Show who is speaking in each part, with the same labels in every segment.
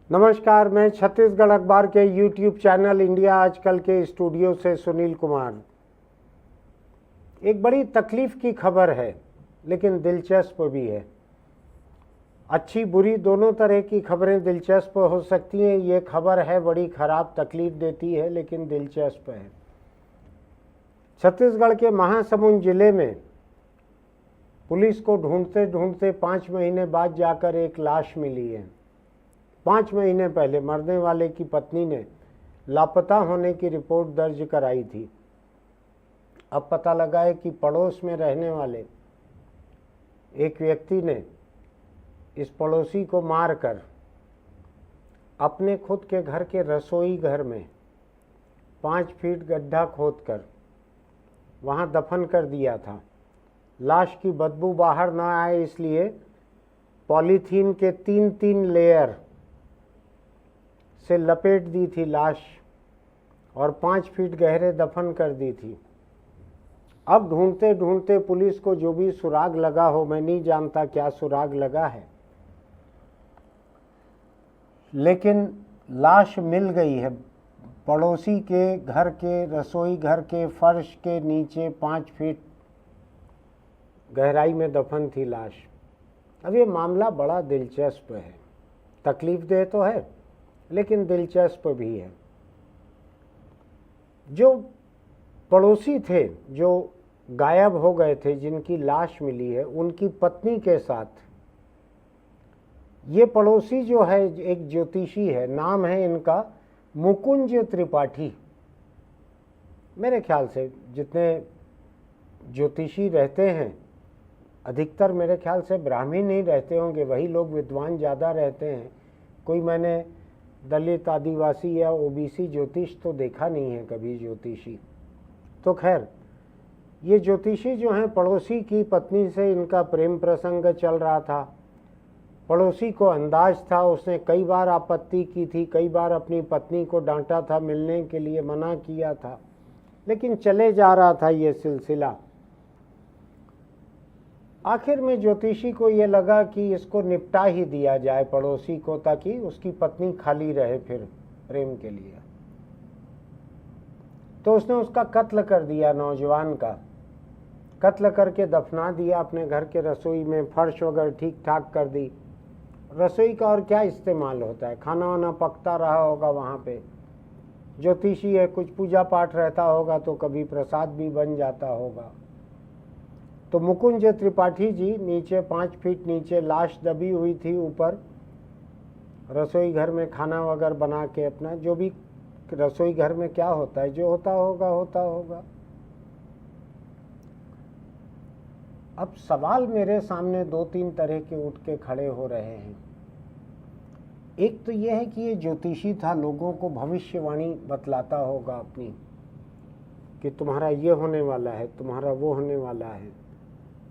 Speaker 1: नमस्कार, मैं छत्तीसगढ़ अखबार के YouTube चैनल इंडिया आजकल के स्टूडियो से सुनील कुमार। एक बड़ी तकलीफ की खबर है, लेकिन दिलचस्प भी है। अच्छी बुरी दोनों तरह की खबरें दिलचस्प हो सकती हैं। ये खबर है बड़ी खराब, तकलीफ देती है, लेकिन दिलचस्प है। छत्तीसगढ़ के महासमुंद जिले में पुलिस को ढूंढते ढूंढते 5 महीने बाद जाकर एक लाश मिली है। 5 महीने पहले मरने वाले की पत्नी ने लापता होने की रिपोर्ट दर्ज कराई थी। अब पता लगा है कि पड़ोस में रहने वाले एक व्यक्ति ने इस पड़ोसी को मारकर अपने खुद के घर के रसोई घर में 5 फीट गड्ढा खोदकर वहां दफन कर दिया था। लाश की बदबू बाहर न आए इसलिए पॉलीथीन के 3-3 लेयर से लपेट दी थी लाश और 5 फीट गहरे दफन कर दी थी। अब ढूंढते ढूंढते पुलिस को जो भी सुराग लगा हो, मैं नहीं जानता क्या सुराग लगा है, लेकिन लाश मिल गई है। पड़ोसी के घर के रसोई घर के फर्श के नीचे 5 फीट गहराई में दफन थी लाश। अब ये मामला बड़ा दिलचस्प है, तकलीफदेह तो है लेकिन दिलचस्प भी है। जो पड़ोसी थे जो गायब हो गए थे, जिनकी लाश मिली है, उनकी पत्नी के साथ ये पड़ोसी जो है एक ज्योतिषी है, नाम है इनका मुकुंज त्रिपाठी। मेरे ख्याल से जितने ज्योतिषी रहते हैं अधिकतर मेरे ख्याल से ब्राह्मण ही रहते होंगे, वही लोग विद्वान ज़्यादा रहते हैं। कोई मैंने दलित आदिवासी या ओबीसी ज्योतिष तो देखा नहीं है कभी ज्योतिषी। तो खैर, ये ज्योतिषी जो हैं, पड़ोसी की पत्नी से इनका प्रेम प्रसंग चल रहा था। पड़ोसी को अंदाज था, उसने कई बार आपत्ति की थी, कई बार अपनी पत्नी को डांटा था, मिलने के लिए मना किया था, लेकिन चले जा रहा था ये सिलसिला। आखिर में ज्योतिषी को ये लगा कि इसको निपटा ही दिया जाए पड़ोसी को, ताकि उसकी पत्नी खाली रहे फिर प्रेम के लिए। तो उसने उसका कत्ल कर दिया, नौजवान का कत्ल करके दफना दिया अपने घर के रसोई में। फर्श वगैरह ठीक ठाक कर दी। रसोई का और क्या इस्तेमाल होता है, खाना वाना पकता रहा होगा वहाँ पे। ज्योतिषी है, कुछ पूजा पाठ रहता होगा तो कभी प्रसाद भी बन जाता होगा। तो मुकुंज त्रिपाठी जी नीचे 5 फीट नीचे लाश दबी हुई थी, ऊपर रसोई घर में खाना वगैरह बना के अपना, जो भी रसोई घर में क्या होता है, जो होता होगा। अब सवाल मेरे सामने 2-3 तरह के उठ के खड़े हो रहे हैं। एक तो यह है कि ये ज्योतिषी था, लोगों को भविष्यवाणी बतलाता होगा अपनी, कि तुम्हारा ये होने वाला है, तुम्हारा वो होने वाला है,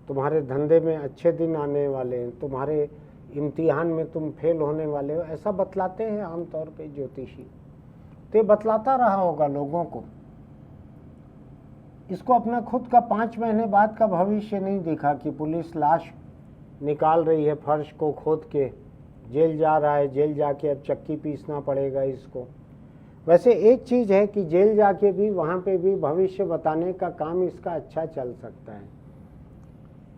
Speaker 1: तुम्हारे धंधे में अच्छे दिन आने वाले हैं, तुम्हारे इम्तिहान में तुम फेल होने वाले हो, ऐसा बतलाते हैं आमतौर पे ज्योतिषी। तो ये बतलाता रहा होगा लोगों को। इसको अपना खुद का 5 महीने बाद का भविष्य नहीं दिखा कि पुलिस लाश निकाल रही है फर्श को खोद के, जेल जा रहा है, जेल जाके अब चक्की पीसना पड़ेगा इसको। वैसे एक चीज़ है कि जेल जाके भी वहाँ पे भी भविष्य बताने का काम इसका अच्छा चल सकता है।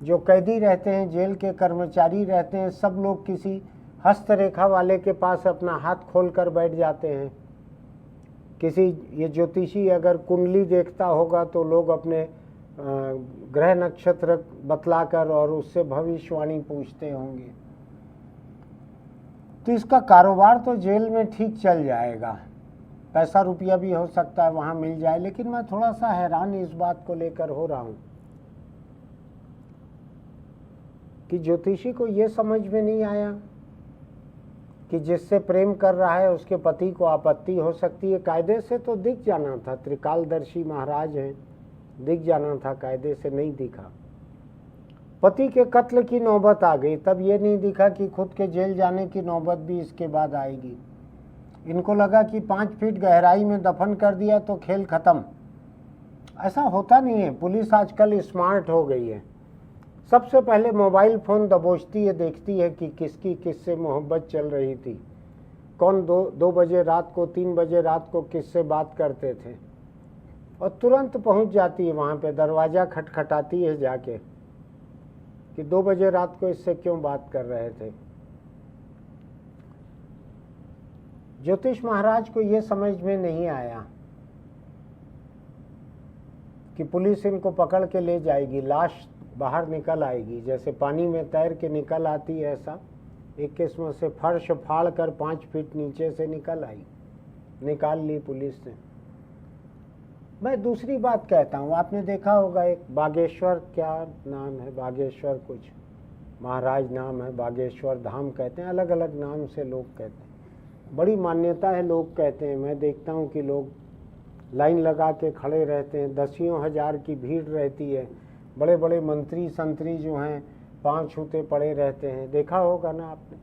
Speaker 1: जो कैदी रहते हैं, जेल के कर्मचारी रहते हैं, सब लोग किसी हस्तरेखा वाले के पास अपना हाथ खोल कर बैठ जाते हैं। किसी ये ज्योतिषी अगर कुंडली देखता होगा तो लोग अपने ग्रह नक्षत्र बतलाकर और उससे भविष्यवाणी पूछते होंगे। तो इसका कारोबार तो जेल में ठीक चल जाएगा, पैसा रुपया भी हो सकता है वहाँ मिल जाए। लेकिन मैं थोड़ा सा हैरान इस बात को लेकर हो रहा हूँ कि ज्योतिषी को ये समझ में नहीं आया कि जिससे प्रेम कर रहा है उसके पति को आपत्ति हो सकती है। कायदे से तो दिख जाना था, त्रिकालदर्शी महाराज हैं, दिख जाना था, कायदे से नहीं दिखा। पति के कत्ल की नौबत आ गई, तब ये नहीं दिखा कि खुद के जेल जाने की नौबत भी इसके बाद आएगी। इनको लगा कि 5 फीट गहराई में दफन कर दिया तो खेल खत्म। ऐसा होता नहीं है। पुलिस आजकल स्मार्ट हो गई है। सबसे पहले मोबाइल फ़ोन दबोचती है, देखती है कि किसकी किससे मोहब्बत चल रही थी, कौन 2 बजे रात को, 3 बजे रात को किससे बात करते थे, और तुरंत पहुंच जाती है वहाँ पे, दरवाज़ा खटखटाती है जाके कि 2 बजे रात को इससे क्यों बात कर रहे थे। ज्योतिष महाराज को ये समझ में नहीं आया कि पुलिस इनको पकड़ के ले जाएगी, लाश बाहर निकल आएगी, जैसे पानी में तैर के निकल आती है, ऐसा एक किस्म से फर्श फाड़ कर 5 फीट नीचे से निकल आई, निकाल ली पुलिस ने। मैं दूसरी बात कहता हूँ, आपने देखा होगा एक बागेश्वर, क्या नाम है, बागेश्वर कुछ महाराज नाम है, बागेश्वर धाम कहते हैं, अलग अलग नाम से लोग कहते हैं, बड़ी मान्यता है लोग कहते हैं। मैं देखता हूँ कि लोग लाइन लगा के खड़े रहते हैं, 10 हजार की भीड़ रहती है, बड़े बड़े मंत्री संतरी जो हैं पांव छूते पड़े रहते हैं, देखा होगा ना आपने।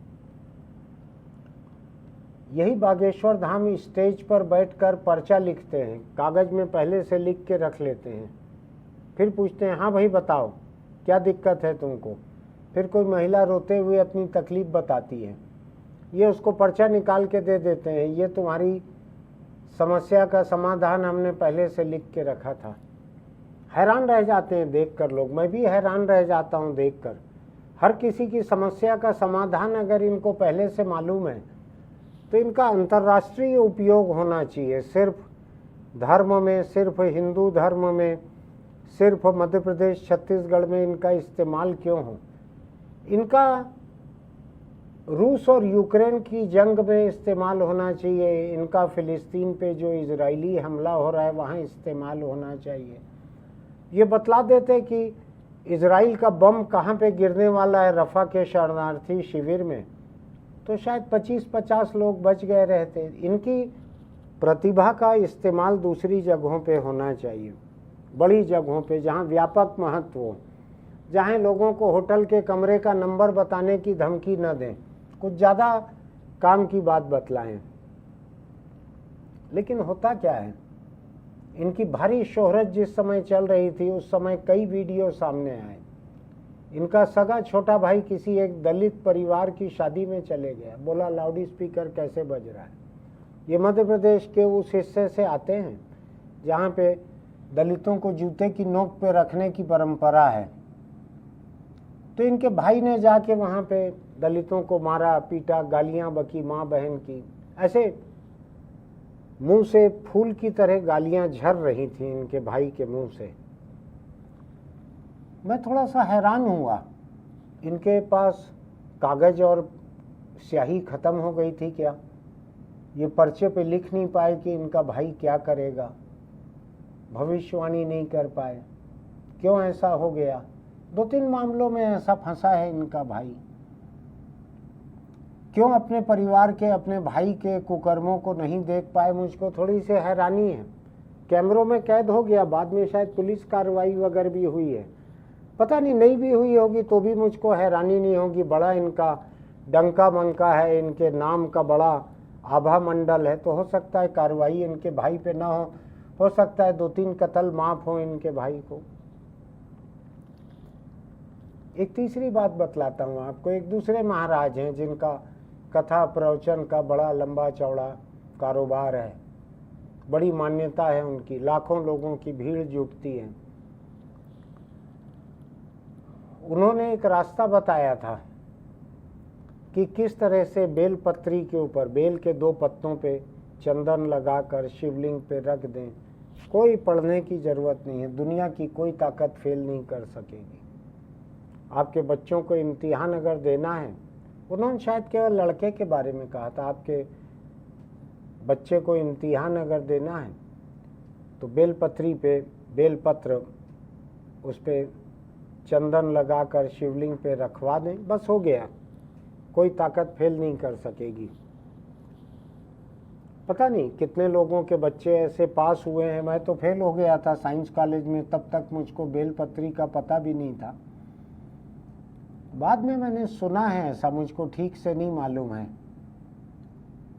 Speaker 1: यही बागेश्वर धाम स्टेज पर बैठकर पर्चा लिखते हैं, कागज में पहले से लिख के रख लेते हैं, फिर पूछते हैं हाँ भाई बताओ क्या दिक्कत है तुमको, फिर कोई महिला रोते हुए अपनी तकलीफ बताती है, ये उसको पर्चा निकाल के दे देते हैं, ये तुम्हारी समस्या का समाधान हमने पहले से लिख के रखा था। हैरान रह जाते हैं देखकर लोग, मैं भी हैरान रह जाता हूँ देखकर। हर किसी की समस्या का समाधान अगर इनको पहले से मालूम है तो इनका अंतर्राष्ट्रीय उपयोग होना चाहिए। सिर्फ धर्म में, सिर्फ हिंदू धर्म में, सिर्फ मध्य प्रदेश छत्तीसगढ़ में इनका इस्तेमाल क्यों हो। इनका रूस और यूक्रेन की जंग में इस्तेमाल होना चाहिए, इनका फिलिस्तीन पे जो इजरायली हमला हो रहा है वहाँ इस्तेमाल होना चाहिए। ये बतला देते कि इजराइल का बम कहाँ पे गिरने वाला है, रफ़ा के शरणार्थी शिविर में, तो शायद 25-50 लोग बच गए रहते। इनकी प्रतिभा का इस्तेमाल दूसरी जगहों पे होना चाहिए, बड़ी जगहों पे जहाँ व्यापक महत्व हो, जहाँ लोगों को होटल के कमरे का नंबर बताने की धमकी न दें, कुछ ज़्यादा काम की बात बतलाएं। लेकिन होता क्या है, इनकी भारी शोहरत जिस समय चल रही थी उस समय कई वीडियो सामने आए। इनका सगा छोटा भाई किसी एक दलित परिवार की शादी में चले गया, बोला लाउड स्पीकर कैसे बज रहा है। ये मध्य प्रदेश के उस हिस्से से आते हैं जहाँ पे दलितों को जूते की नोक पे रखने की परंपरा है। तो इनके भाई ने जाके वहाँ पे दलितों को मारा पीटा, गालियाँ बकी माँ बहन की, ऐसे मुंह से फूल की तरह गालियां झर रही थी इनके भाई के मुंह से। मैं थोड़ा सा हैरान हुआ, इनके पास कागज और स्याही खत्म हो गई थी क्या, ये पर्चे पे लिख नहीं पाए कि इनका भाई क्या करेगा, भविष्यवाणी नहीं कर पाए, क्यों ऐसा हो गया। 2-3 मामलों में ऐसा फंसा है इनका भाई, क्यों अपने परिवार के, अपने भाई के कुकर्मों को नहीं देख पाए। मुझको थोड़ी सी हैरानी है। कैमरों में कैद हो गया, बाद में शायद पुलिस कार्रवाई वगैरह भी हुई है, पता नहीं भी हुई होगी तो भी मुझको हैरानी नहीं होगी। बड़ा इनका डंका मंका है, इनके नाम का बड़ा आभा मंडल है, तो हो सकता है कार्रवाई इनके भाई पे ना हो सकता है 2-3 कत्ल माफ हो इनके भाई को। एक तीसरी बात बतलाता हूँ आपको, एक दूसरे महाराज हैं जिनका कथा प्रवचन का बड़ा लंबा चौड़ा कारोबार है, बड़ी मान्यता है उनकी, लाखों लोगों की भीड़ जुटती है। उन्होंने एक रास्ता बताया था कि किस तरह से बेल पत्री के ऊपर, बेल के 2 पत्तों पे चंदन लगाकर शिवलिंग पे रख दें, कोई पढ़ने की जरूरत नहीं है, दुनिया की कोई ताकत फेल नहीं कर सकेगी। आपके बच्चों को इम्तिहान अगर देना है, उन्होंने शायद केवल लड़के के बारे में कहा था, आपके बच्चे को इम्तिहान अगर देना है तो बेलपत्री पे, बेलपत्र उस पे चंदन लगाकर शिवलिंग पे रखवा दें, बस हो गया, कोई ताकत फेल नहीं कर सकेगी। पता नहीं कितने लोगों के बच्चे ऐसे पास हुए हैं, मैं तो फेल हो गया था साइंस कॉलेज में, तब तक मुझको बेलपत्री का पता भी नहीं था। बाद में मैंने सुना है, ऐसा मुझको ठीक से नहीं मालूम है,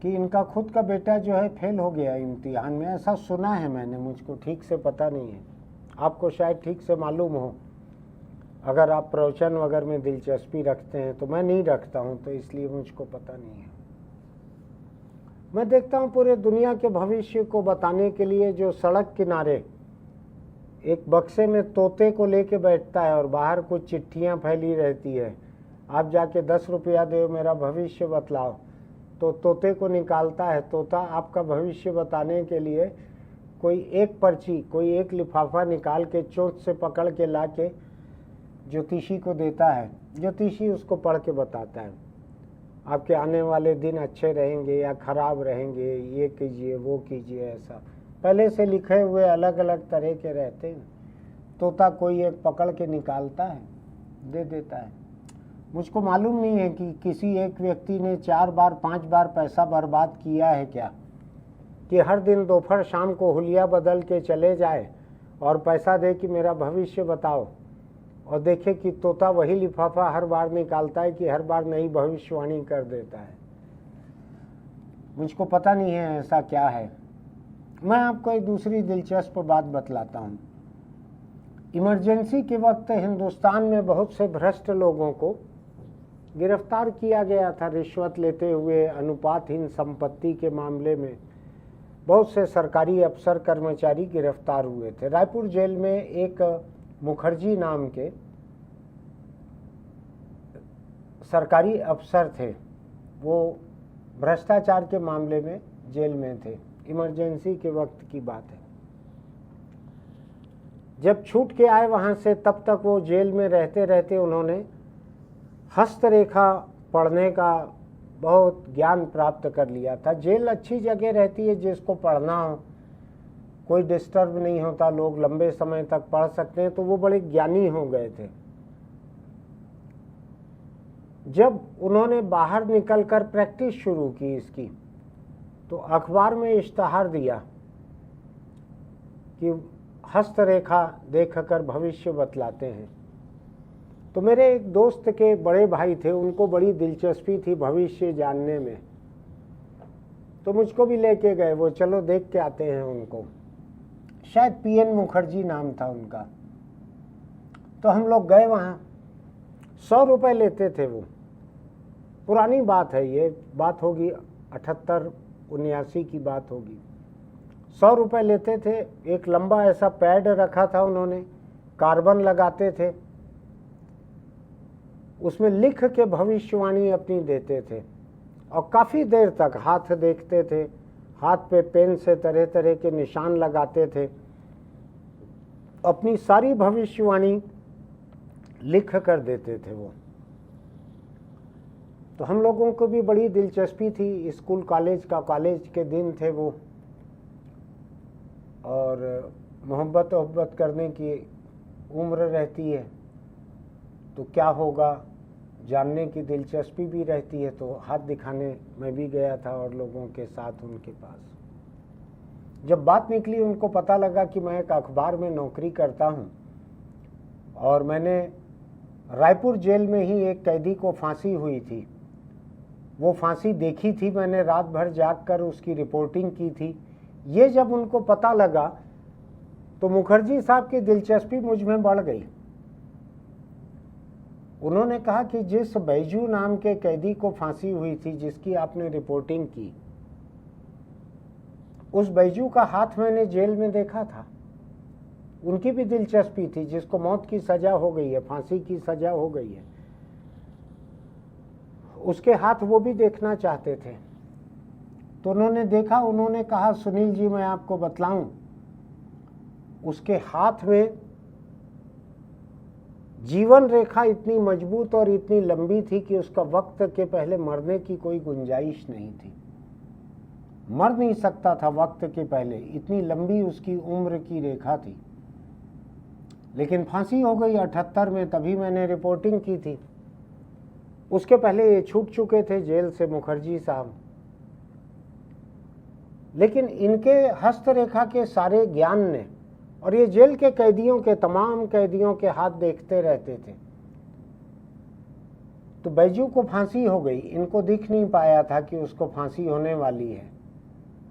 Speaker 1: कि इनका खुद का बेटा जो है फेल हो गया इम्तिहान में, ऐसा सुना है मैंने, मुझको ठीक से पता नहीं है। आपको शायद ठीक से मालूम हो, अगर आप प्रवचन वगैरह में दिलचस्पी रखते हैं, तो मैं नहीं रखता हूँ, तो इसलिए मुझको पता नहीं है। मैं देखता हूँ पूरे दुनिया के भविष्य को बताने के लिए जो सड़क किनारे एक बक्से में तोते को लेके बैठता है और बाहर कुछ चिट्ठियाँ फैली रहती है, आप जाके 10 रुपया दो मेरा भविष्य बतलाओ, तो तोते को निकालता है। तोता आपका भविष्य बताने के लिए कोई एक पर्ची, कोई एक लिफाफा निकाल के चोंच से पकड़ के ला के ज्योतिषी को देता है। ज्योतिषी उसको पढ़ के बताता है आपके आने वाले दिन अच्छे रहेंगे या खराब रहेंगे, ये कीजिए वो कीजिए। ऐसा पहले से लिखे हुए अलग अलग तरह के रहते हैं। तोता कोई एक पकड़ के निकालता है, दे देता है। मुझको मालूम नहीं है कि किसी एक व्यक्ति ने 4 बार 5 बार पैसा बर्बाद किया है क्या, कि हर दिन दोपहर शाम को हुलिया बदल के चले जाए और पैसा दे कि मेरा भविष्य बताओ, और देखे कि तोता वही लिफाफा हर बार निकालता है कि हर बार नई भविष्यवाणी कर देता है। मुझको पता नहीं है ऐसा क्या है। मैं आपको एक दूसरी दिलचस्प बात बतलाता हूँ। इमरजेंसी के वक्त हिंदुस्तान में बहुत से भ्रष्ट लोगों को गिरफ्तार किया गया था रिश्वत लेते हुए। अनुपातहीन संपत्ति के मामले में बहुत से सरकारी अफसर कर्मचारी गिरफ्तार हुए थे। रायपुर जेल में एक मुखर्जी नाम के सरकारी अफसर थे, वो भ्रष्टाचार के मामले में जेल में थे। इमरजेंसी के वक्त की बात है। जब छूट के आए वहाँ से, तब तक वो जेल में रहते रहते उन्होंने हस्तरेखा पढ़ने का बहुत ज्ञान प्राप्त कर लिया था। जेल अच्छी जगह रहती है, जिसको पढ़ना हो, कोई डिस्टर्ब नहीं होता, लोग लंबे समय तक पढ़ सकते हैं, तो वो बड़े ज्ञानी हो गए थे। जब उन्होंने बाहर निकलकर प्रैक्टिस शुरू की इसकी, तो अखबार में इश्तहार दिया कि हस्तरेखा देखकर भविष्य बतलाते हैं। तो मेरे एक दोस्त के बड़े भाई थे, उनको बड़ी दिलचस्पी थी भविष्य जानने में, तो मुझको भी लेके गए वो, चलो देख के आते हैं उनको। शायद पीएन मुखर्जी नाम था उनका। तो हम लोग गए वहाँ। 100 रुपये लेते थे वो। पुरानी बात है, ये बात होगी 78-79 की बात होगी। 100 रुपये लेते थे। एक लंबा ऐसा पैड रखा था उन्होंने, कार्बन लगाते थे, उसमें लिख के भविष्यवाणी अपनी देते थे और काफ़ी देर तक हाथ देखते थे, हाथ पे पेन से तरह तरह के निशान लगाते थे, अपनी सारी भविष्यवाणी लिख कर देते थे वो। तो हम लोगों को भी बड़ी दिलचस्पी थी। स्कूल कॉलेज के दिन थे वो, और मोहब्बत करने की उम्र रहती है, तो क्या होगा जानने की दिलचस्पी भी रहती है। तो हाथ दिखाने मैं भी गया था और लोगों के साथ उनके पास। जब बात निकली, उनको पता लगा कि मैं एक अखबार में नौकरी करता हूं और मैंने रायपुर जेल में ही एक कैदी को फांसी हुई थी, वो फांसी देखी थी मैंने, रात भर जाग कर उसकी रिपोर्टिंग की थी। ये जब उनको पता लगा तो मुखर्जी साहब की दिलचस्पी मुझ में बढ़ गई। उन्होंने कहा कि जिस बैजू नाम के कैदी को फांसी हुई थी, जिसकी आपने रिपोर्टिंग की, उस बैजू का हाथ मैंने जेल में देखा था। उनकी भी दिलचस्पी थी, जिसको मौत की सजा हो गई है, फांसी की सजा हो गई है, उसके हाथ वो भी देखना चाहते थे। तो उन्होंने देखा, उन्होंने कहा सुनील जी मैं आपको बतलाऊं, उसके हाथ में जीवन रेखा इतनी मजबूत और इतनी लंबी थी कि उसका वक्त के पहले मरने की कोई गुंजाइश नहीं थी। मर नहीं सकता था वक्त के पहले, इतनी लंबी उसकी उम्र की रेखा थी। लेकिन फांसी हो गई 78 में, तभी मैंने रिपोर्टिंग की थी। उसके पहले ये छूट चुके थे जेल से मुखर्जी साहब। लेकिन इनके हस्तरेखा के सारे ज्ञान ने, और ये जेल के कैदियों के, तमाम कैदियों के हाथ देखते रहते थे। तो बैजू को फांसी हो गई, इनको दिख नहीं पाया था कि उसको फांसी होने वाली है।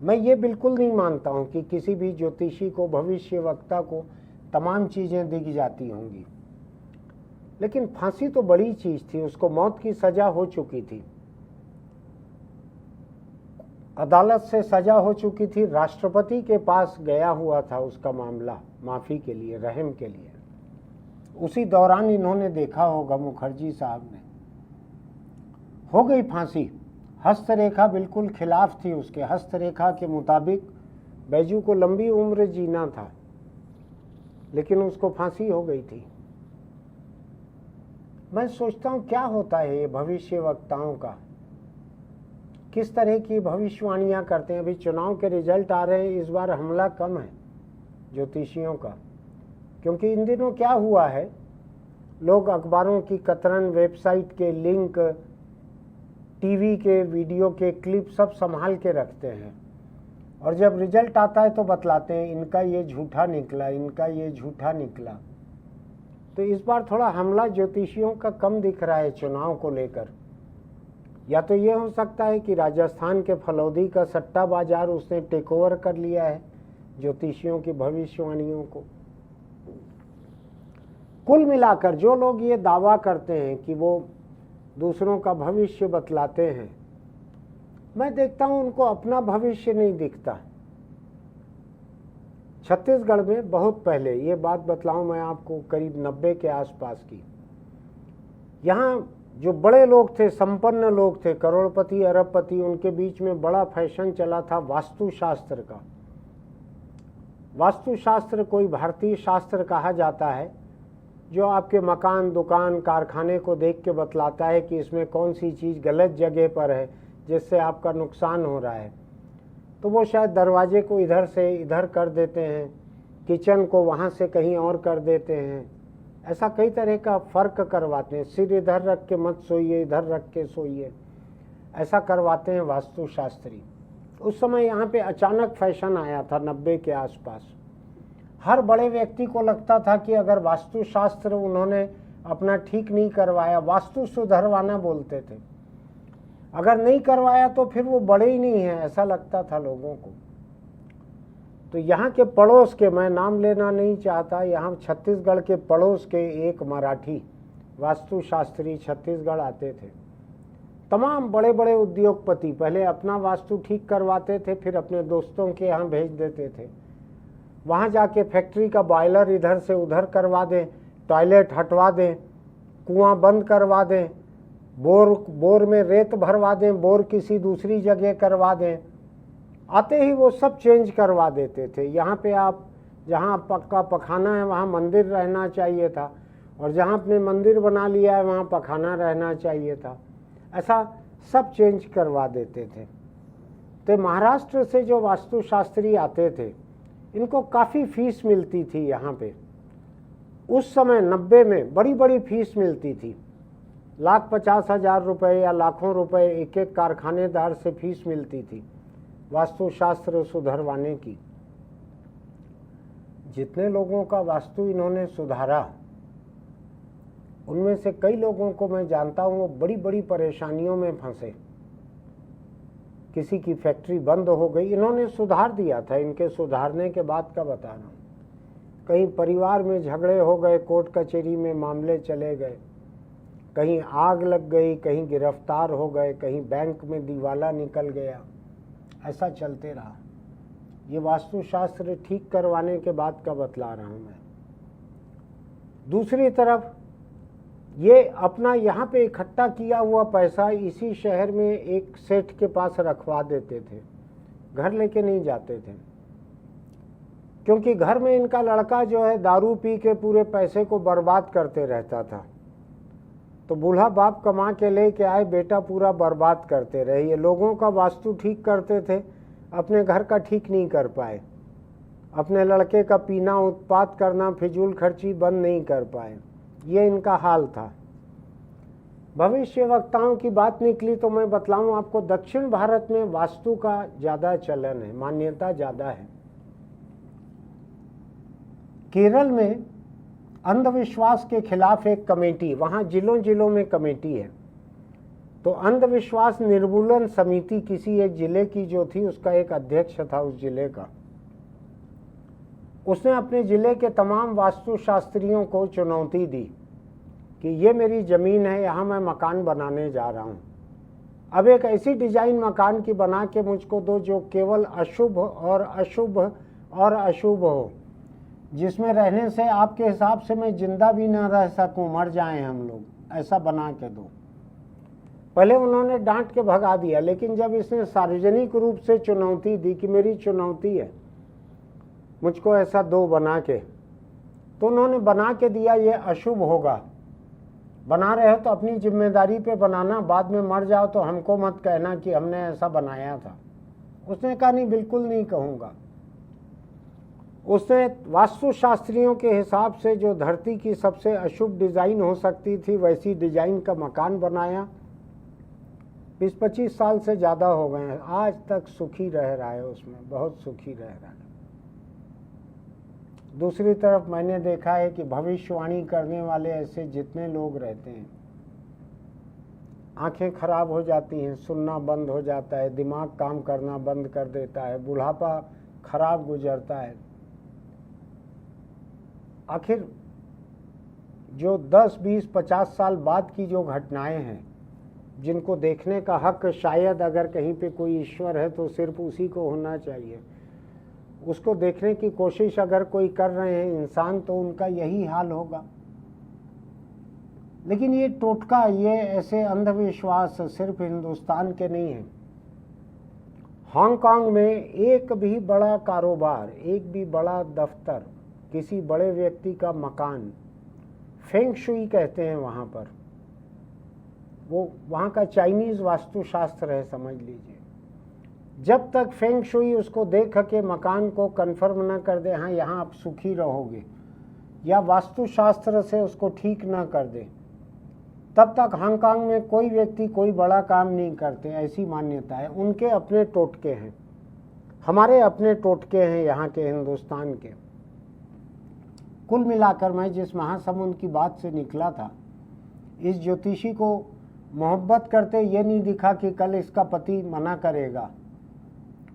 Speaker 1: मैं ये बिल्कुल नहीं मानता हूं कि किसी भी ज्योतिषी को, भविष्यवक्ता को तमाम चीजें दिख जाती होंगी, लेकिन फांसी तो बड़ी चीज थी, उसको मौत की सजा हो चुकी थी। अदालत से सजा हो चुकी थी, राष्ट्रपति के पास गया हुआ था उसका मामला माफ़ी के लिए, रहम के लिए। उसी दौरान इन्होंने देखा होगा मुखर्जी साहब ने, हो गई फांसी। हस्तरेखा बिल्कुल खिलाफ थी उसके, हस्तरेखा के मुताबिक बैजू को लंबी उम्र जीना था, लेकिन उसको फांसी हो गई थी। मैं सोचता हूँ क्या होता है ये भविष्य वक्ताओं का, किस तरह की भविष्यवाणियाँ करते हैं। अभी चुनाव के रिजल्ट आ रहे हैं, इस बार हमला कम है ज्योतिषियों का, क्योंकि इन दिनों क्या हुआ है, लोग अखबारों की कतरन, वेबसाइट के लिंक, टीवी के वीडियो के क्लिप सब संभाल के रखते हैं, और जब रिजल्ट आता है तो बतलाते हैं इनका ये झूठा निकला, इनका ये झूठा निकला। तो इस बार थोड़ा हमला ज्योतिषियों का कम दिख रहा है चुनाव को लेकर। या तो ये हो सकता है कि राजस्थान के फलौदी का सट्टा बाजार उसने टेक ओवर कर लिया है ज्योतिषियों की भविष्यवाणियों को। कुल मिलाकर जो लोग ये दावा करते हैं कि वो दूसरों का भविष्य बतलाते हैं, मैं देखता हूं उनको अपना भविष्य नहीं दिखता। छत्तीसगढ़ में बहुत पहले, ये बात बतलाऊं मैं आपको, करीब 90 के आसपास की, यहाँ जो बड़े लोग थे, संपन्न लोग थे, करोड़पति अरबपति, उनके बीच में बड़ा फैशन चला था वास्तुशास्त्र का। वास्तुशास्त्र कोई भारतीय शास्त्र कहा जाता है जो आपके मकान, दुकान, कारखाने को देख के बतलाता है कि इसमें कौन सी चीज़ गलत जगह पर है जिससे आपका नुकसान हो रहा है। तो वो शायद दरवाजे को इधर से इधर कर देते हैं, किचन को वहाँ से कहीं और कर देते हैं, ऐसा कई तरह का फ़र्क करवाते हैं। सिर इधर रख के मत सोइए, इधर रख के सोइए, ऐसा करवाते हैं वास्तुशास्त्री। उस समय यहाँ पे अचानक फैशन आया था 90 के आसपास। हर बड़े व्यक्ति को लगता था कि अगर वास्तुशास्त्र उन्होंने अपना ठीक नहीं करवाया, वास्तु सुधरवाना बोलते थे, अगर नहीं करवाया तो फिर वो बड़े ही नहीं हैं, ऐसा लगता था लोगों को। तो यहाँ के पड़ोस के, मैं नाम लेना नहीं चाहता, यहाँ छत्तीसगढ़ के पड़ोस के एक मराठी वास्तुशास्त्री छत्तीसगढ़ आते थे। तमाम बड़े बड़े उद्योगपति पहले अपना वास्तु ठीक करवाते थे, फिर अपने दोस्तों के यहाँ भेज देते थे। वहाँ जाके फैक्ट्री का बॉयलर इधर से उधर करवा दें, टॉयलेट हटवा दें, कुआं बंद करवा दें, बोर में रेत भरवा दें, बोर किसी दूसरी जगह करवा दें। आते ही वो सब चेंज करवा देते थे। यहाँ पे आप जहाँ पक्का पखाना है वहाँ मंदिर रहना चाहिए था, और जहाँ आपने मंदिर बना लिया है वहाँ पखाना रहना चाहिए था। ऐसा सब चेंज करवा देते थे। तो महाराष्ट्र से जो वास्तुशास्त्री आते थे, इनको काफ़ी फीस मिलती थी यहाँ पे। उस समय 90 में बड़ी बड़ी फीस मिलती थी, 1,50,000 रुपये या लाखों रुपए एक एक कारखानेदार से फीस मिलती थी वास्तुशास्त्र सुधरवाने की। जितने लोगों का वास्तु इन्होंने सुधारा, उनमें से कई लोगों को मैं जानता हूँ वो बड़ी बड़ी परेशानियों में फंसे। किसी की फैक्ट्री बंद हो गई, इन्होंने सुधार दिया था, इनके सुधारने के बाद का बता रहा हूँ। कहीं परिवार में झगड़े हो गए, कोर्ट कचहरी में मामले चले गए, कहीं आग लग गई, कहीं गिरफ्तार हो गए, कहीं बैंक में दिवाला निकल गया, ऐसा चलते रहा। ये वास्तुशास्त्र ठीक करवाने के बाद का बतला रहा हूँ मैं। दूसरी तरफ ये अपना यहाँ पे इकट्ठा किया हुआ पैसा इसी शहर में एक सेठ के पास रखवा देते थे, घर लेके नहीं जाते थे, क्योंकि घर में इनका लड़का जो है दारू पी के पूरे पैसे को बर्बाद करते रहता था। तो बूढ़ा बाप कमा के लेके आए, बेटा पूरा बर्बाद करते रहे। ये लोगों का वास्तु ठीक करते थे, अपने घर का ठीक नहीं कर पाए, अपने लड़के का पीना, उत्पात करना, फिजूल खर्ची बंद नहीं कर पाए। ये इनका हाल था। भविष्य वक्ताओं की बात निकली तो मैं बतलाऊं आपको, दक्षिण भारत में वास्तु का ज़्यादा चलन है, मान्यता ज़्यादा है। केरल में अंधविश्वास के खिलाफ एक कमेटी, वहाँ जिलों जिलों में कमेटी है, तो अंधविश्वास निर्मूलन समिति किसी एक जिले की जो थी, उसका एक अध्यक्ष था उस जिले का। उसने अपने ज़िले के तमाम वास्तुशास्त्रियों को चुनौती दी कि ये मेरी ज़मीन है, यहाँ मैं मकान बनाने जा रहा हूँ, अब एक ऐसी डिजाइन मकान की बना के मुझको दो जो केवल अशुभ और अशुभ हो, जिसमें रहने से आपके हिसाब से मैं जिंदा भी ना रह सकूं, मर जाएं हम लोग, ऐसा बना के दो। पहले उन्होंने डांट के भगा दिया, लेकिन जब इसने सार्वजनिक रूप से चुनौती दी कि मेरी चुनौती है, मुझको ऐसा दो बना के, तो उन्होंने बना के दिया। ये अशुभ होगा, बना रहे हो तो अपनी जिम्मेदारी पे बनाना, बाद में मर जाओ तो हमको मत कहना कि हमने ऐसा बनाया था। उसने कहा नहीं, बिल्कुल नहीं कहूँगा। उसने वास्तुशास्त्रियों के हिसाब से जो धरती की सबसे अशुभ डिज़ाइन हो सकती थी वैसी डिज़ाइन का मकान बनाया। 20-25 साल से ज़्यादा हो गए हैं, आज तक सुखी रह रहा है, उसमें बहुत सुखी रह रहा है। दूसरी तरफ मैंने देखा है कि भविष्यवाणी करने वाले ऐसे जितने लोग रहते हैं, आंखें खराब हो जाती हैं, सुनना बंद हो जाता है, दिमाग काम करना बंद कर देता है, बुढ़ापा खराब गुजरता है। आखिर जो 10, 20, 50 साल बाद की जो घटनाएं हैं, जिनको देखने का हक शायद अगर कहीं पे कोई ईश्वर है तो सिर्फ उसी को होना चाहिए, उसको देखने की कोशिश अगर कोई कर रहे हैं इंसान, तो उनका यही हाल होगा। लेकिन ये टोटका, ये ऐसे अंधविश्वास सिर्फ हिंदुस्तान के नहीं हैं। हांगकांग में एक भी बड़ा कारोबार, एक भी बड़ा दफ्तर, किसी बड़े व्यक्ति का मकान, फेंग शुई कहते हैं वहाँ पर, वो वहाँ का चाइनीज़ वास्तुशास्त्र है समझ लीजिए। जब तक फेंग शुई उसको देख के मकान को कंफर्म न कर दे, हाँ यहाँ आप सुखी रहोगे, या वास्तुशास्त्र से उसको ठीक न कर दे, तब तक हांगकांग में कोई व्यक्ति कोई बड़ा काम नहीं करते। ऐसी मान्यता है। उनके अपने टोटके हैं, हमारे अपने टोटके हैं यहाँ के हिंदुस्तान के। कुल मिलाकर मैं जिस महासमुंद की बात से निकला था, इस ज्योतिषी को मोहब्बत करते ये नहीं दिखा कि कल इसका पति मना करेगा,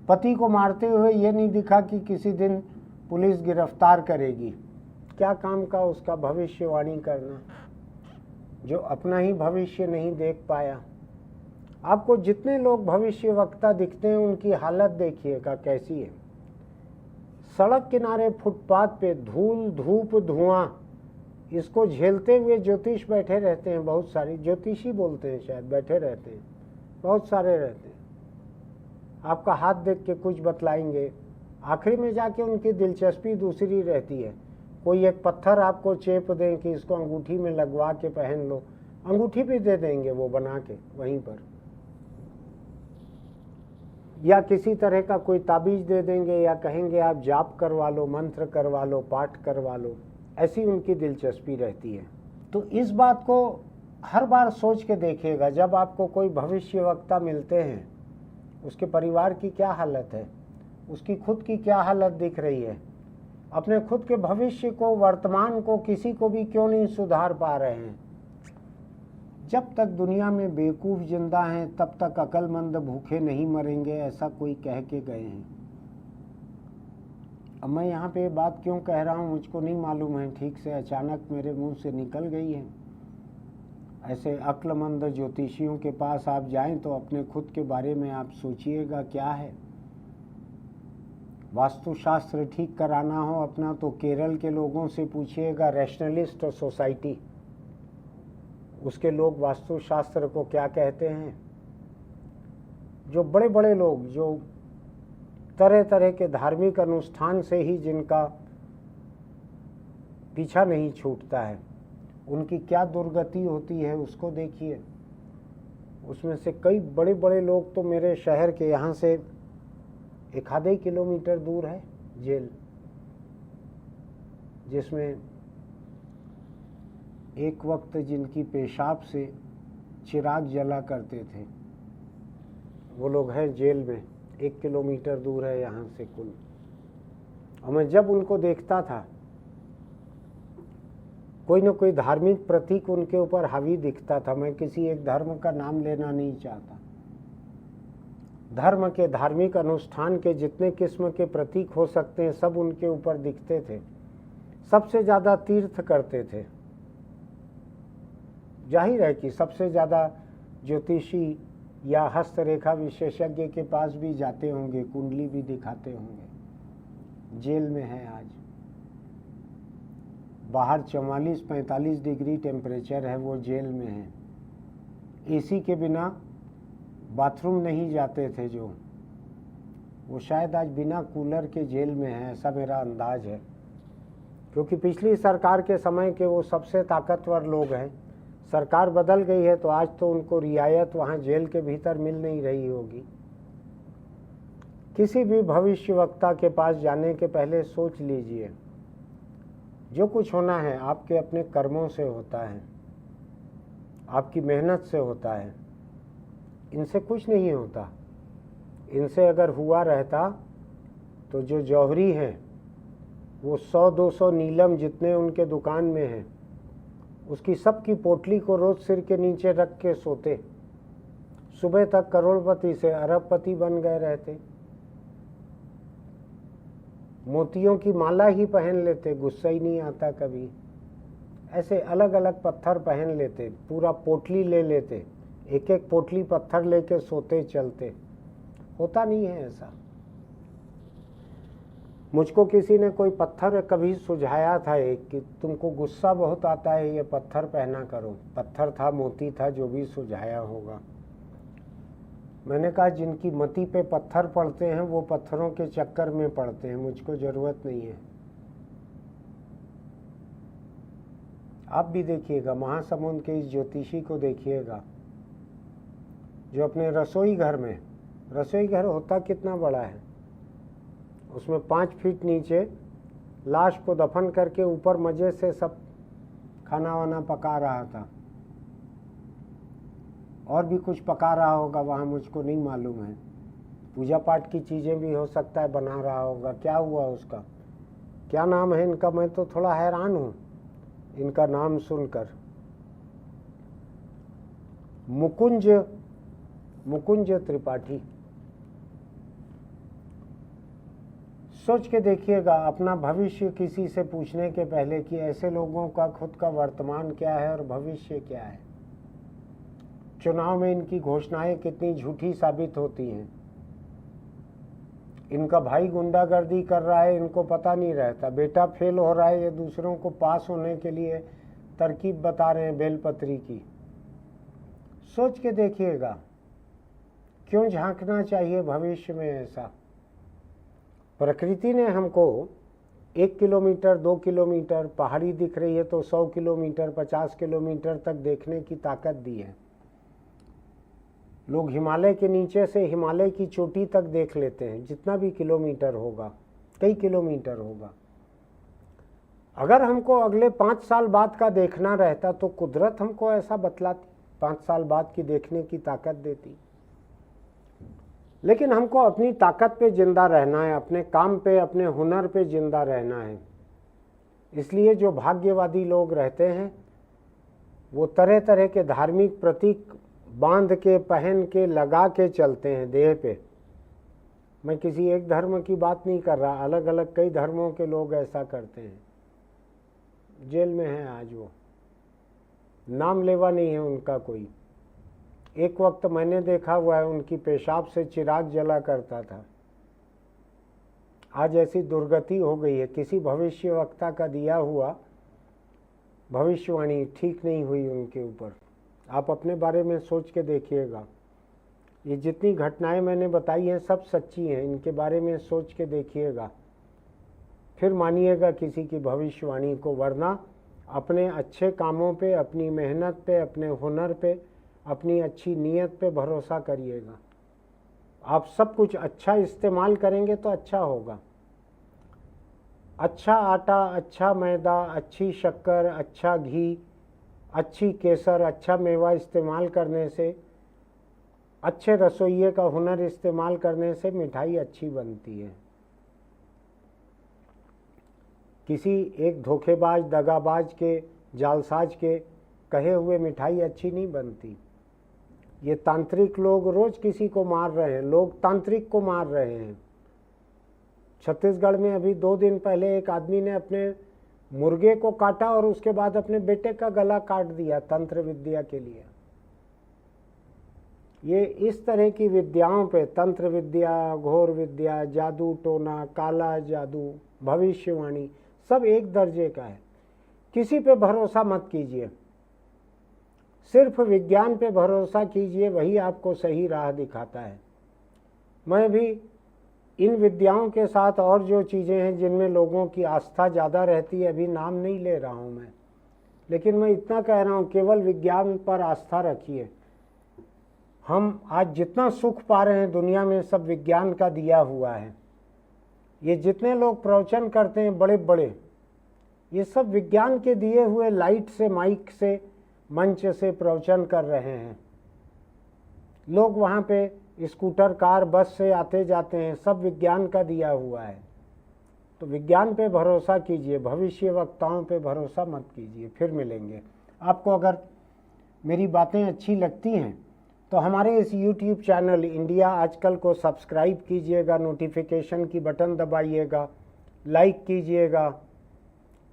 Speaker 1: पति को मारते हुए ये नहीं दिखा कि किसी दिन पुलिस गिरफ्तार करेगी। क्या काम का उसका भविष्यवाणी करना, जो अपना ही भविष्य नहीं देख पाया। आपको जितने लोग भविष्यवक्ता दिखते हैं उनकी हालत देखिएगा कैसी है। सड़क किनारे फुटपाथ पे धूल, धूप, धुआं, इसको झेलते हुए ज्योतिष बैठे रहते हैं। बहुत सारे ज्योतिषी बोलते हैं शायद, बैठे रहते हैं, बहुत सारे रहते हैं। आपका हाथ देख के कुछ बतलाएंगे, आखिरी में जाके उनकी दिलचस्पी दूसरी रहती है। कोई एक पत्थर आपको चेप दें कि इसको अंगूठी में लगवा के पहन लो, अंगूठी भी दे देंगे वो बना के वहीं पर, या किसी तरह का कोई ताबीज दे देंगे, या कहेंगे आप जाप करवा लो, मंत्र करवा लो, पाठ करवा लो। ऐसी उनकी दिलचस्पी रहती है। तो इस बात को हर बार सोच के देखिएगा, जब आपको कोई भविष्यवक्ता मिलते हैं, उसके परिवार की क्या हालत है, उसकी खुद की क्या हालत दिख रही है, अपने खुद के भविष्य को, वर्तमान को, किसी को भी क्यों नहीं सुधार पा रहे हैं। जब तक दुनिया में बेवकूफ़ जिंदा हैं तब तक अक्लमंद भूखे नहीं मरेंगे, ऐसा कोई कह के गए हैं। अब मैं यहाँ पे बात क्यों कह रहा हूँ मुझको नहीं मालूम है, ठीक से अचानक मेरे मुंह से निकल गई है। ऐसे अक्लमंद ज्योतिषियों के पास आप जाएं तो अपने खुद के बारे में आप सोचिएगा क्या है। वास्तुशास्त्र ठीक कराना हो अपना तो केरल के लोगों से पूछिएगा, रैशनलिस्ट सोसाइटी, उसके लोग वास्तुशास्त्र को क्या कहते हैं। जो बड़े बड़े लोग, जो तरह तरह के धार्मिक अनुष्ठान से ही जिनका पीछा नहीं छूटता है, उनकी क्या दुर्गति होती है उसको देखिए। उसमें से कई बड़े बड़े लोग तो मेरे शहर के यहाँ से 1-2 किलोमीटर दूर है जेल, जिसमें एक वक्त जिनकी पेशाब से चिराग जला करते थे, वो लोग हैं जेल में, 1 किलोमीटर दूर है यहाँ से कुल। और मैं जब उनको देखता था, कोई न कोई धार्मिक प्रतीक उनके ऊपर हावी दिखता था। मैं किसी एक धर्म का नाम लेना नहीं चाहता। धर्म के, धार्मिक अनुष्ठान के जितने किस्म के प्रतीक हो सकते हैं सब उनके ऊपर दिखते थे। सबसे ज़्यादा तीर्थ करते थे। जाहिर है कि सबसे ज़्यादा ज्योतिषी या हस्तरेखा विशेषज्ञ के पास भी जाते होंगे, कुंडली भी दिखाते होंगे। जेल में है आज। बाहर 44-45 डिग्री टेम्परेचर है, वो जेल में है। एसी के बिना बाथरूम नहीं जाते थे जो, वो शायद आज बिना कूलर के जेल में है, ऐसा मेरा अंदाज है। क्योंकि पिछली सरकार के समय के वो सबसे ताकतवर लोग हैं। सरकार बदल गई है तो आज तो उनको रियायत वहाँ जेल के भीतर मिल नहीं रही होगी। किसी भी भविष्यवक्ता के पास जाने के पहले सोच लीजिए, जो कुछ होना है आपके अपने कर्मों से होता है, आपकी मेहनत से होता है, इनसे कुछ नहीं होता। इनसे अगर हुआ रहता तो जो जौहरी हैं वो 100-200 नीलम जितने उनके दुकान में हैं, उसकी सबकी पोटली को रोज सिर के नीचे रख के सोते, सुबह तक करोड़पति से अरबपति बन गए रहते। मोतियों की माला ही पहन लेते, गुस्सा ही नहीं आता कभी। ऐसे अलग अलग पत्थर पहन लेते, पूरा पोटली ले लेते, एक एक पोटली पत्थर लेके सोते चलते। होता नहीं है ऐसा। मुझको किसी ने कोई पत्थर कभी सुझाया था एक, कि तुमको गुस्सा बहुत आता है, ये पत्थर पहना करो। पत्थर था, मोती था, जो भी सुझाया होगा। मैंने कहा जिनकी मति पे पत्थर पड़ते हैं वो पत्थरों के चक्कर में पड़ते हैं, मुझको जरूरत नहीं है। आप भी देखिएगा, महासमुंद के इस ज्योतिषी को देखिएगा जो अपने रसोई घर में, रसोई घर होता कितना बड़ा है, उसमें 5 फीट नीचे लाश को दफन करके ऊपर मजे से सब खाना वाना पका रहा था। और भी कुछ पका रहा होगा वहाँ, मुझको नहीं मालूम है। पूजा पाठ की चीज़ें भी हो सकता है बना रहा होगा। क्या हुआ उसका, क्या नाम है इनका? मैं तो थोड़ा हैरान हूँ इनका नाम सुनकर। मुकुंज त्रिपाठी। सोच के देखिएगा अपना भविष्य किसी से पूछने के पहले कि ऐसे लोगों का खुद का वर्तमान क्या है और भविष्य क्या है। चुनाव में इनकी घोषणाएं कितनी झूठी साबित होती हैं। इनका भाई गुंडागर्दी कर रहा है, इनको पता नहीं रहता। बेटा फेल हो रहा है, ये दूसरों को पास होने के लिए तरकीब बता रहे हैं बेलपत्री की। सोच के देखिएगा, क्यों झांकना चाहिए भविष्य में ऐसा? प्रकृति ने हमको 1 किलोमीटर 2 किलोमीटर, पहाड़ी दिख रही है तो 100 किलोमीटर 50 किलोमीटर तक देखने की ताकत दी है। लोग हिमालय के नीचे से हिमालय की चोटी तक देख लेते हैं, जितना भी किलोमीटर होगा, कई किलोमीटर होगा। अगर हमको अगले 5 साल बाद का देखना रहता तो कुदरत हमको ऐसा बतलाती, 5 साल बाद की देखने की ताकत देती। लेकिन हमको अपनी ताकत पे जिंदा रहना है, अपने काम पे, अपने हुनर पे जिंदा रहना है। इसलिए जो भाग्यवादी लोग रहते हैं वो तरह तरह के धार्मिक प्रतीक बांध के, पहन के, लगा के चलते हैं देह पे। मैं किसी एक धर्म की बात नहीं कर रहा, अलग अलग कई धर्मों के लोग ऐसा करते हैं। जेल में है आज वो, नाम लेवा नहीं है उनका कोई। एक वक्त मैंने देखा हुआ है उनकी पेशाब से चिराग जला करता था। आज ऐसी दुर्गति हो गई है। किसी भविष्यवक्ता का दिया हुआ भविष्यवाणी ठीक नहीं हुई उनके ऊपर। आप अपने बारे में सोच के देखिएगा। ये जितनी घटनाएं मैंने बताई हैं सब सच्ची हैं, इनके बारे में सोच के देखिएगा, फिर मानिएगा किसी की भविष्यवाणी को। वरना अपने अच्छे कामों पे, अपनी मेहनत पे, अपने हुनर पे, अपनी अच्छी नीयत पे भरोसा करिएगा। आप सब कुछ अच्छा इस्तेमाल करेंगे तो अच्छा होगा। अच्छा आटा, अच्छा मैदा, अच्छी शक्कर, अच्छा घी, अच्छी केसर, अच्छा मेवा इस्तेमाल करने से, अच्छे रसोइये का हुनर इस्तेमाल करने से मिठाई अच्छी बनती है। किसी एक धोखेबाज, दगाबाज के, जालसाज के कहे हुए मिठाई अच्छी नहीं बनती। ये तांत्रिक लोग रोज किसी को मार रहे हैं, लोग तांत्रिक को मार रहे हैं। छत्तीसगढ़ में अभी 2 दिन पहले एक आदमी ने अपने मुर्गे को काटा और उसके बाद अपने बेटे का गला काट दिया तंत्र विद्या के लिए। ये इस तरह की विद्याओं पे, तंत्र विद्या, घोर विद्या, जादू टोना, काला जादू, भविष्यवाणी, सब एक दर्जे का है। किसी पे भरोसा मत कीजिए, सिर्फ विज्ञान पे भरोसा कीजिए, वही आपको सही राह दिखाता है। मैं भी इन विद्याओं के साथ और जो चीज़ें हैं जिनमें लोगों की आस्था ज़्यादा रहती है, अभी नाम नहीं ले रहा हूँ मैं, लेकिन मैं इतना कह रहा हूँ, केवल विज्ञान पर आस्था रखिए। हम आज जितना सुख पा रहे हैं दुनिया में, सब विज्ञान का दिया हुआ है। ये जितने लोग प्रवचन करते हैं बड़े बड़े, ये सब विज्ञान के दिए हुए लाइट से, माइक से, मंच से प्रवचन कर रहे हैं। लोग वहाँ पे स्कूटर, कार, बस से आते जाते हैं, सब विज्ञान का दिया हुआ है। तो विज्ञान पे भरोसा कीजिए, भविष्य वक्ताओं पे भरोसा मत कीजिए। फिर मिलेंगे। आपको अगर मेरी बातें अच्छी लगती हैं तो हमारे इस YouTube चैनल इंडिया आजकल को सब्सक्राइब कीजिएगा, नोटिफिकेशन की बटन दबाइएगा, लाइक कीजिएगा,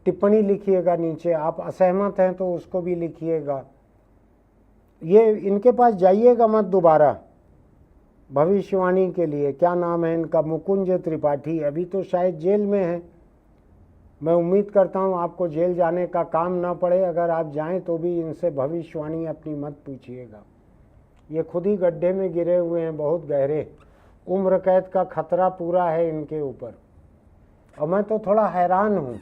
Speaker 1: टिप्पणी लिखिएगा नीचे। आप असहमत हैं तो उसको भी लिखिएगा। ये इनके पास जाइएगा मत दोबारा भविष्यवाणी के लिए। क्या नाम है इनका? मुकुंज त्रिपाठी। अभी तो शायद जेल में है। मैं उम्मीद करता हूँ आपको जेल जाने का काम ना पड़े। अगर आप जाएं तो भी इनसे भविष्यवाणी अपनी मत पूछिएगा। ये खुद ही गड्ढे में गिरे हुए हैं, बहुत गहरे। उम्र कैद का खतरा पूरा है इनके ऊपर। और मैं तो थोड़ा हैरान हूँ,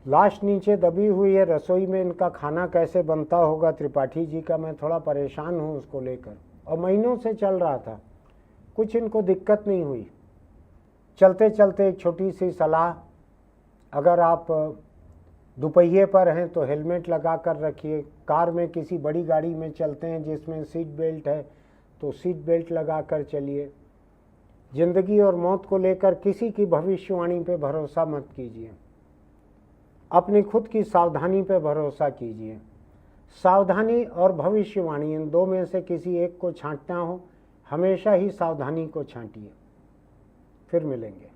Speaker 1: लाश नीचे दबी हुई है, रसोई में इनका खाना कैसे बनता होगा त्रिपाठी जी का। मैं थोड़ा परेशान हूँ उसको लेकर, और महीनों से चल रहा था, कुछ इनको दिक्कत नहीं हुई। चलते चलते एक छोटी सी सलाह, अगर आप दुपहिए पर हैं तो हेलमेट लगा कर रखिए। कार में, किसी बड़ी गाड़ी में चलते हैं जिसमें सीट बेल्ट है तो सीट बेल्ट लगा कर चलिए। जिंदगी और मौत को लेकर किसी की भविष्यवाणी पे भरोसा मत कीजिए, अपनी खुद की सावधानी पे भरोसा कीजिए। सावधानी और भविष्यवाणी, इन दो में से किसी एक को छांटना हो, हमेशा ही सावधानी को छांटिए। फिर मिलेंगे।